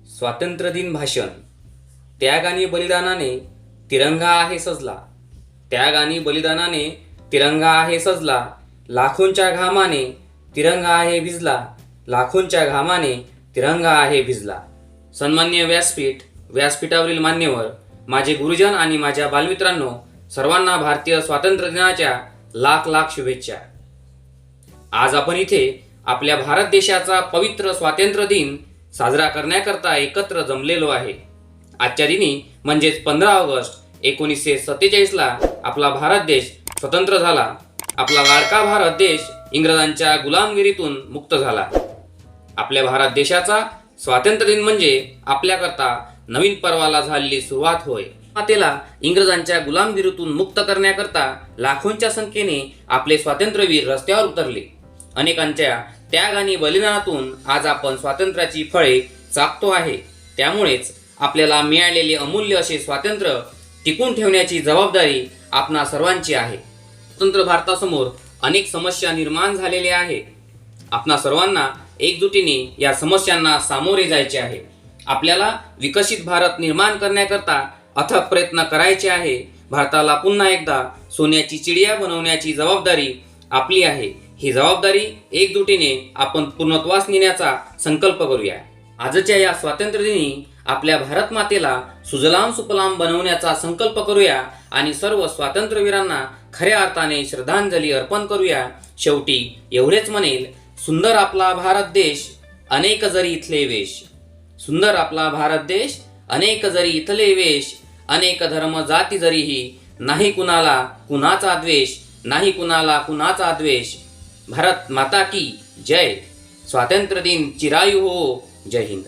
स्वातंत्र्य दिन भाषण. त्याग आणि बलिदानाने तिरंगा आहे सजला. त्याग आणि बलिदानाने तिरंगा आहे सजला. लाखोंच्या घामाने तिरंगा आहे भिजला. लाखोंच्या घामाने तिरंगा आहे भिजला. सन्माननीय व्यासपीठ, व्यासपीठावरील मान्यवर, माझे गुरुजन आणि माझ्या बालमित्रांनो, सर्वांना भारतीय स्वातंत्र्य दिनाच्या लाख लाख शुभेच्छा. आज आपण इथे आपल्या भारत देशाचा पवित्र स्वातंत्र्य दिन साजरा करण्याकरता एकत्र जमलेलो आहे. आजच्या दिनी म्हणजेच 15 ऑगस्ट 1947ला आपला भारत देश स्वतंत्र झाला. आपला लाडका भारत देश इंग्रजांच्या गुलामगिरीतून मुक्त झाला. आपल्या भारत देशाचा स्वातंत्र्य दिन म्हणजे आपल्याकरता नवीन पर्वाला झालेली सुरुवात होय. मातेला इंग्रजांच्या गुलामगिरीतून मुक्त करण्याकरता लाखोंच्या संख्येने आपले स्वातंत्र्यवीर रस्त्यावर उतरले. अनेकांच्या त्याग आणि बलिदानातून आज आपण स्वातंत्र्याची फळे चाखतो आहे. त्यामुळेच आपल्याला मिळालेले अमूल्य असे स्वातंत्र्य टिकून ठेवण्याची जबाबदारी आपणा सर्वांची आहे. स्वतंत्र भारतासमोर अनेक समस्या निर्माण झालेल्या आहेत. आपणा सर्वांना एकजुटीने या समस्यांना सामोरे जायचे आहे. आपल्याला विकसित भारत निर्माण करण्याकरता अथक प्रयत्न करायचे आहे. भारताला पुन्हा एकदा सोन्याची चिडिया बनवण्याची जबाबदारी आपली आहे. ही जबाबदारी एकजुटीने आपण पूर्णत्वास नेण्याचा संकल्प करूया. आजच्या या स्वातंत्र्य दिनी आपल्या भारत मातेला सुजलाम सुफलाम बनवण्याचा संकल्प करूया आणि सर्व स्वातंत्र्यवीरांना खऱ्या अर्थाने श्रद्धांजली अर्पण करूया. शेवटी एवढेच म्हणेल, सुंदर आपला भारत देश, अनेक जरी इथले वेश. सुंदर आपला भारत देश, अनेक जरी इथले वेश. अनेक धर्म जाती जरीही, नाही कुणाला कुणाचा द्वेष. नाही कुणाला कुणाचा द्वेष. भारत माता की जय. स्वातंत्र्य दिन चिरायू हो. जय हिंद.